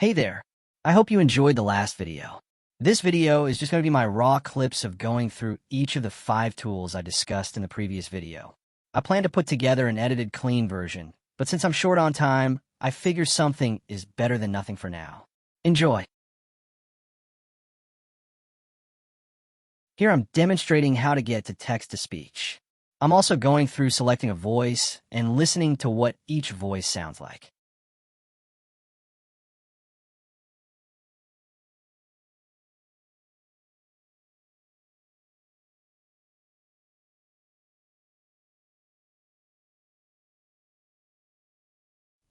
Hey there. I hope you enjoyed the last video. This video is just going to be my raw clips of going through each of the 5 tools I discussed in the previous video. I plan to put together an edited clean version, but since I'm short on time, I figure something is better than nothing for now. Enjoy. Here I'm demonstrating how to get to text-to-speech. I'm also going through selecting a voice and listening to what each voice sounds like.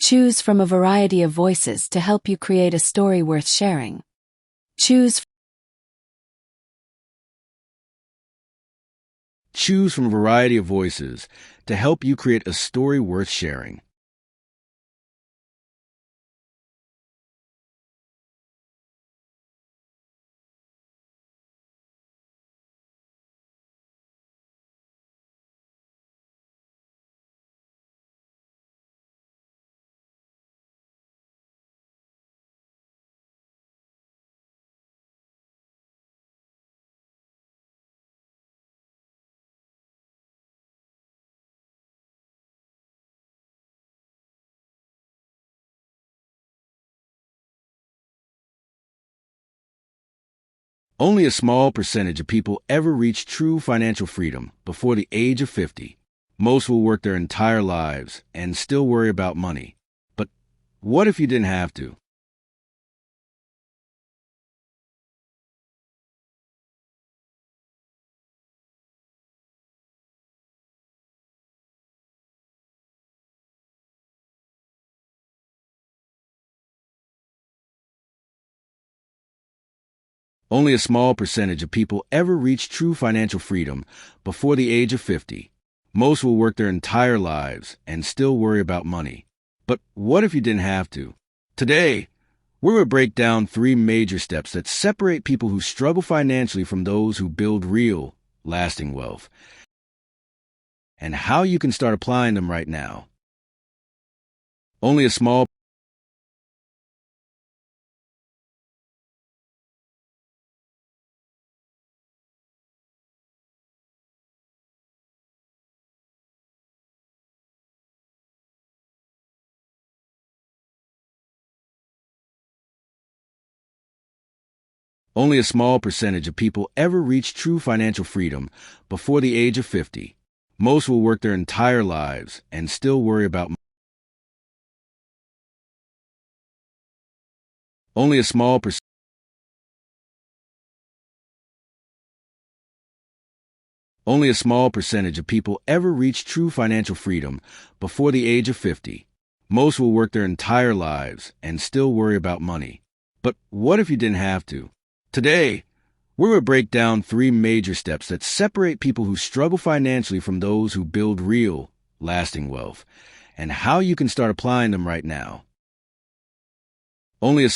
Choose from a variety of voices to help you create a story worth sharing. Choose from a variety of voices to help you create a story worth sharing. Only a small percentage of people ever reach true financial freedom before the age of 50. Most will work their entire lives and still worry about money. But what if you didn't have to? Only a small percentage of people ever reach true financial freedom before the age of 50. Most will work their entire lives and still worry about money. But what if you didn't have to? Today, we're going to break down 3 major steps that separate people who struggle financially from those who build real, lasting wealth, and how you can start applying them right now. Only a small Only a small percentage of people ever reach true financial freedom before the age of 50. Most will work their entire lives and still worry about money. Only a small percentage of people ever reach true financial freedom before the age of 50. Most will work their entire lives and still worry about money. But what if you didn't have to? Today, we're going to break down 3 major steps that separate people who struggle financially from those who build real, lasting wealth, and how you can start applying them right now. Only a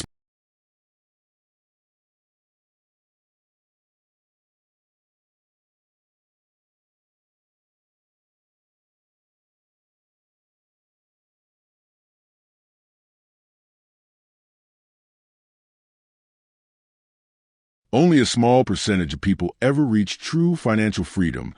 Only a small percentage of people ever reach true financial freedom.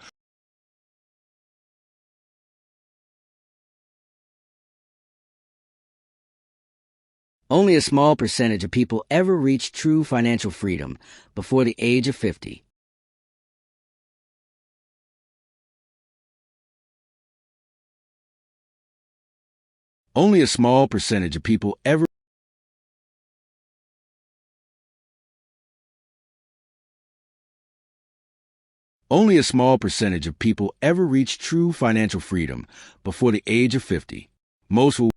Only a small percentage of people ever reach true financial freedom before the age of 50. Only a small percentage of people ever Only a small percentage of people ever reach true financial freedom before the age of 50. Most will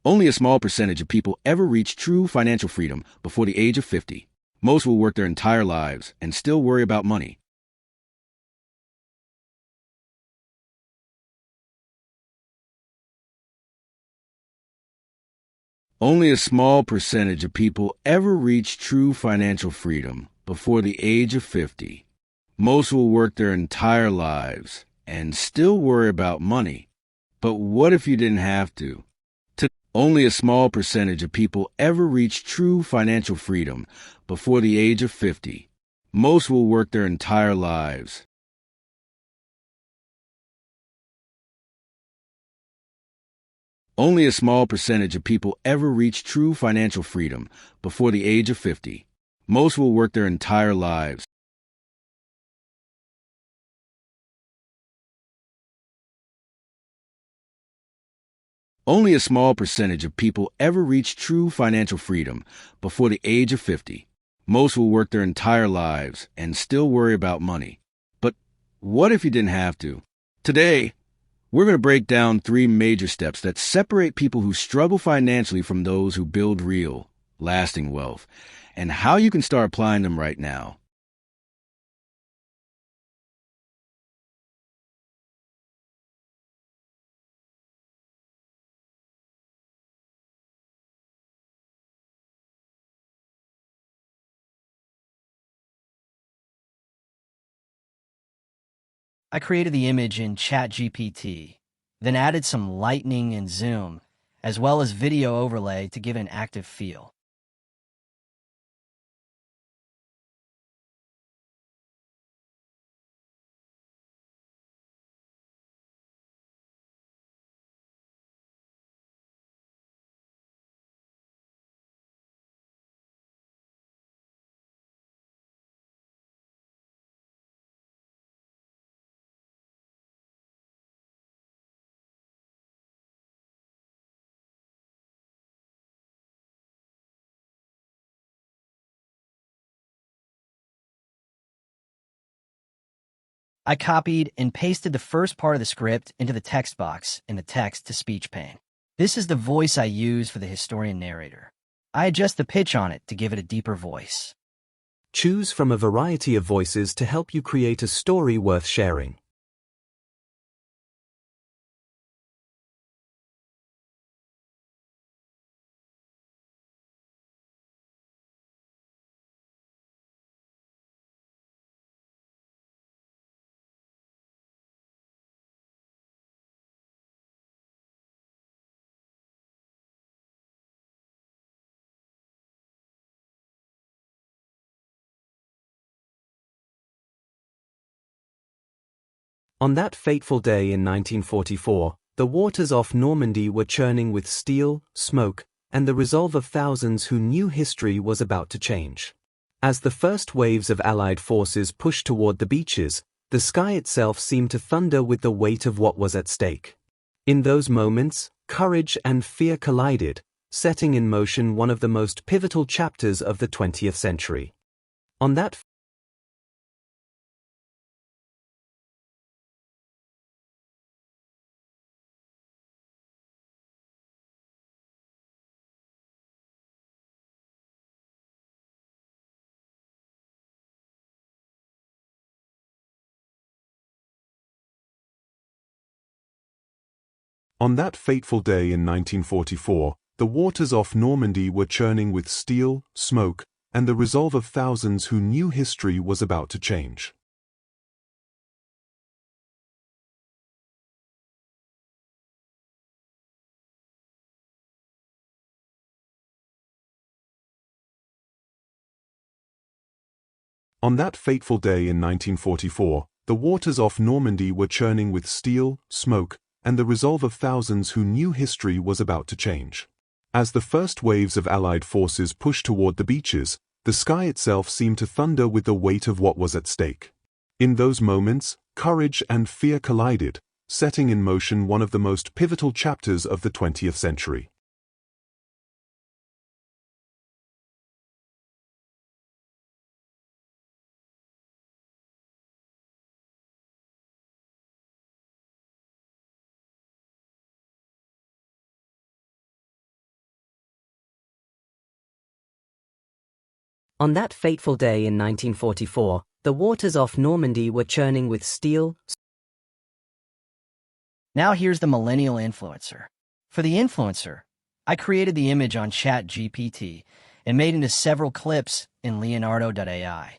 Only a small percentage of people ever reach true financial freedom before the age of 50. Most will work their entire lives and still worry about money. Only a small percentage of people ever reach true financial freedom before the age of 50. Most will work their entire lives and still worry about money. But what if you didn't have to? Only a small percentage of people ever reach true financial freedom before the age of 50. Most will work their entire lives. Only a small percentage of people ever reach true financial freedom before the age of 50. Most will work their entire lives. Only a small percentage of people ever reach true financial freedom before the age of 50. Most will work their entire lives and still worry about money. But what if you didn't have to? Today, we're going to break down 3 major steps that separate people who struggle financially from those who build real, lasting wealth, and how you can start applying them right now. I created the image in ChatGPT, then added some lightning and zoom, as well as video overlay to give it an active feel. I copied and pasted the first part of the script into the text box in the text-to-speech pane. This is the voice I use for the historian narrator. I adjust the pitch on it to give it a deeper voice. Choose from a variety of voices to help you create a story worth sharing. On that fateful day in 1944, the waters off Normandy were churning with steel, smoke, and the resolve of thousands who knew history was about to change. As the first waves of Allied forces pushed toward the beaches, the sky itself seemed to thunder with the weight of what was at stake. In those moments, courage and fear collided, setting in motion one of the most pivotal chapters of the 20th century. On that On that fateful day in 1944, the waters off Normandy were churning with steel, smoke, and the resolve of thousands who knew history was about to change. On that fateful day in 1944, the waters off Normandy were churning with steel, smoke, and the resolve of thousands who knew history was about to change. As the first waves of Allied forces pushed toward the beaches, the sky itself seemed to thunder with the weight of what was at stake. In those moments, courage and fear collided, setting in motion one of the most pivotal chapters of the 20th century. On that fateful day in 1944, the waters off Normandy were churning with steel. Now here's the millennial influencer. For the influencer, I created the image on ChatGPT and made into several clips in Leonardo.ai.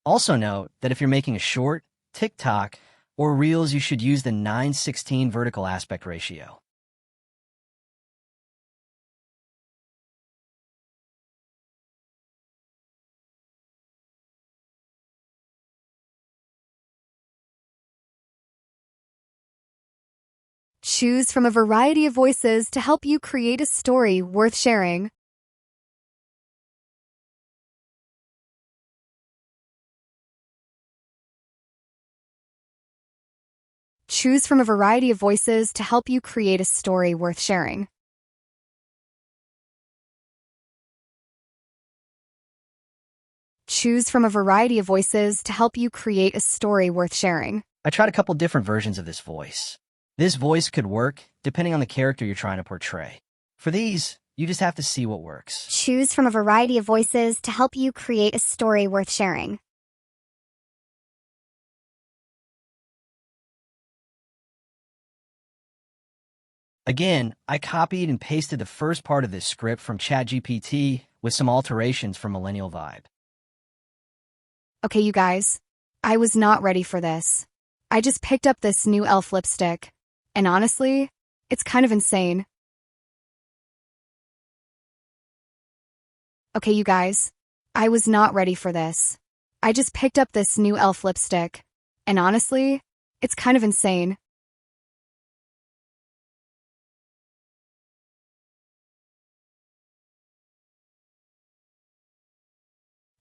Also note that if you're making a short, TikTok, or Reels, you should use the 9:16 vertical aspect ratio. Choose from a variety of voices to help you create a story worth sharing. Choose from a variety of voices to help you create a story worth sharing. Choose from a variety of voices to help you create a story worth sharing. I tried a couple different versions of this voice. This voice could work depending on the character you're trying to portray. For these, you just have to see what works. Choose from a variety of voices to help you create a story worth sharing. Again, I copied and pasted the first part of this script from ChatGPT with some alterations for Millennial Vibe. Okay, you guys, I was not ready for this. I just picked up this new elf lipstick, and honestly, it's kind of insane. Okay, you guys, I was not ready for this. I just picked up this new elf lipstick, and honestly, it's kind of insane.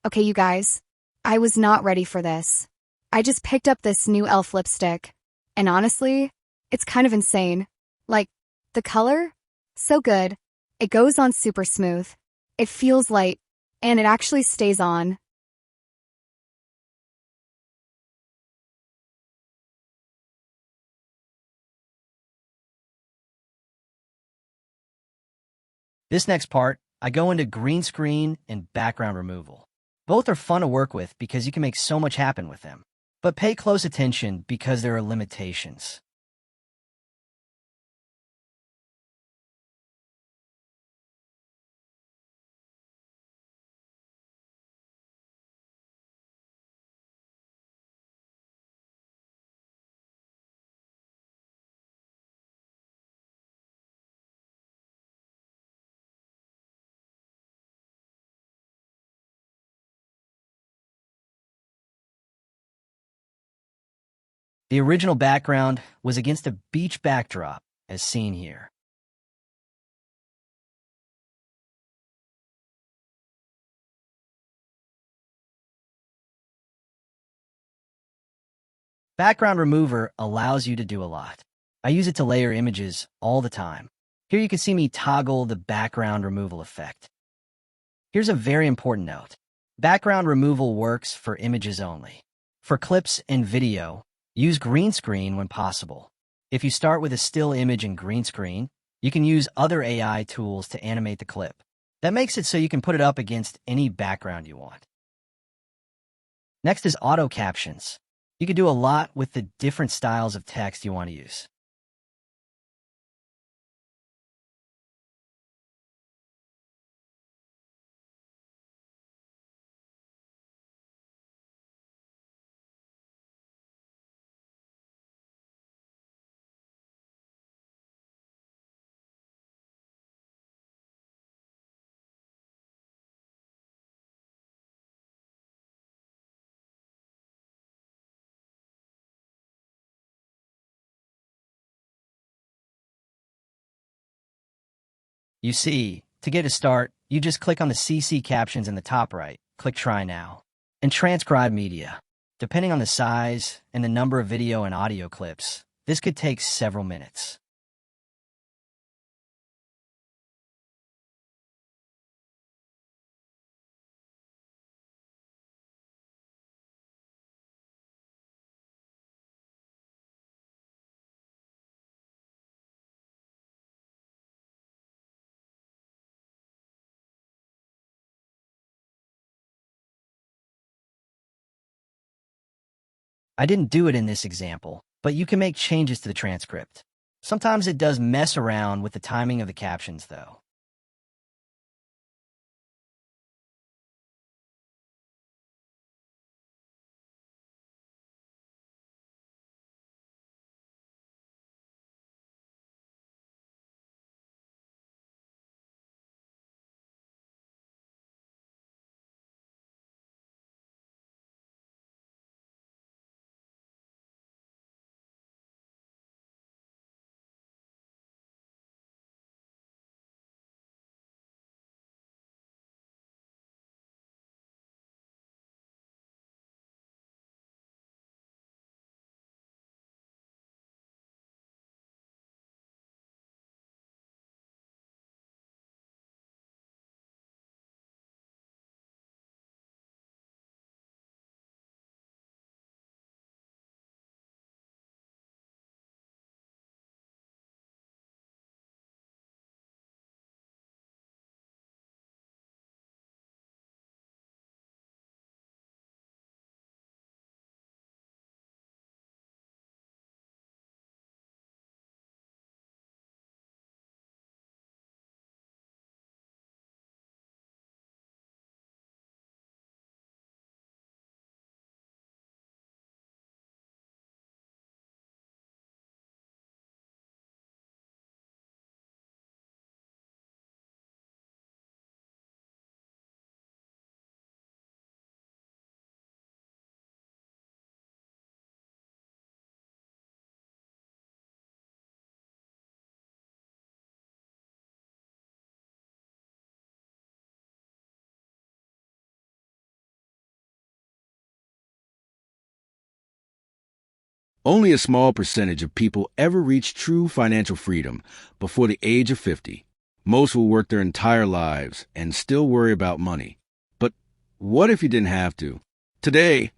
Okay, you guys, I was not ready for this. I just picked up this new elf lipstick, and honestly, it's kind of insane. Like, the color? So good. It goes on super smooth. It feels light, and it actually stays on. This next part, I go into green screen and background removal. Both are fun to work with because you can make so much happen with them. But pay close attention because there are limitations. The original background was against a beach backdrop, as seen here. Background Remover allows you to do a lot. I use it to layer images all the time. Here you can see me toggle the background removal effect. Here's a very important note. Background removal works for images only. For clips and video, use green screen when possible. If you start with a still image in green screen, you can use other AI tools to animate the clip. That makes it so you can put it up against any background you want. Next is Auto-Captions. You can do a lot with the different styles of text you want to use. You see, to get a start, you just click on the CC captions in the top right, click Try Now, and transcribe media. Depending on the size and the number of video and audio clips, this could take several minutes. I didn't do it in this example, but you can make changes to the transcript. Sometimes it does mess around with the timing of the captions, though. Only a small percentage of people ever reach true financial freedom before the age of 50. Most will work their entire lives and still worry about money. But what if you didn't have to? Today,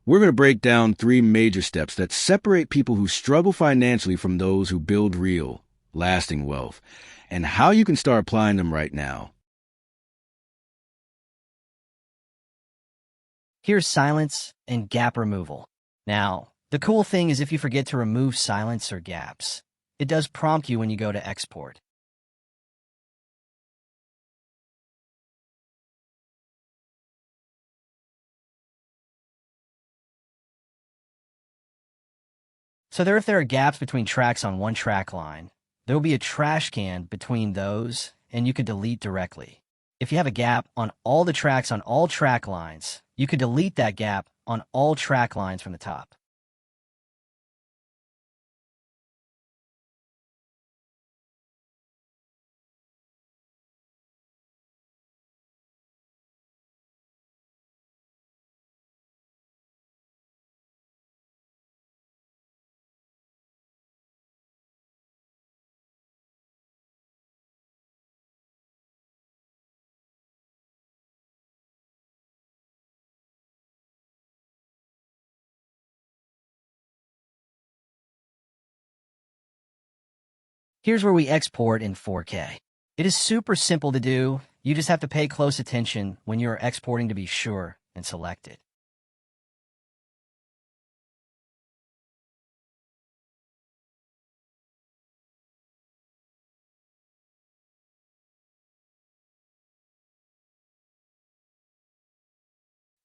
we're going to break down 3 major steps that separate people who struggle financially from those who build real, lasting wealth, and how you can start applying them right now. Here's silence and gap removal. Now, the cool thing is if you forget to remove silence or gaps, it does prompt you when you go to export. So if there are gaps between tracks on one track line, there will be a trash can between those, and you could delete directly. If you have a gap on all the tracks on all track lines, you could delete that gap on all track lines from the top. Here's where we export in 4K. It is super simple to do. You just have to pay close attention when you're exporting to be sure and select it.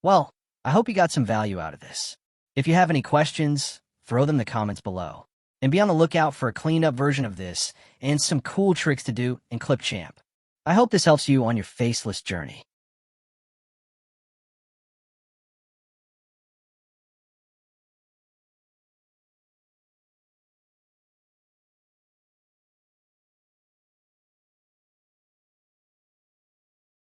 Well, I hope you got some value out of this. If you have any questions, throw them in the comments below. And be on the lookout for a cleaned up version of this and some cool tricks to do in Clipchamp. I hope this helps you on your faceless journey.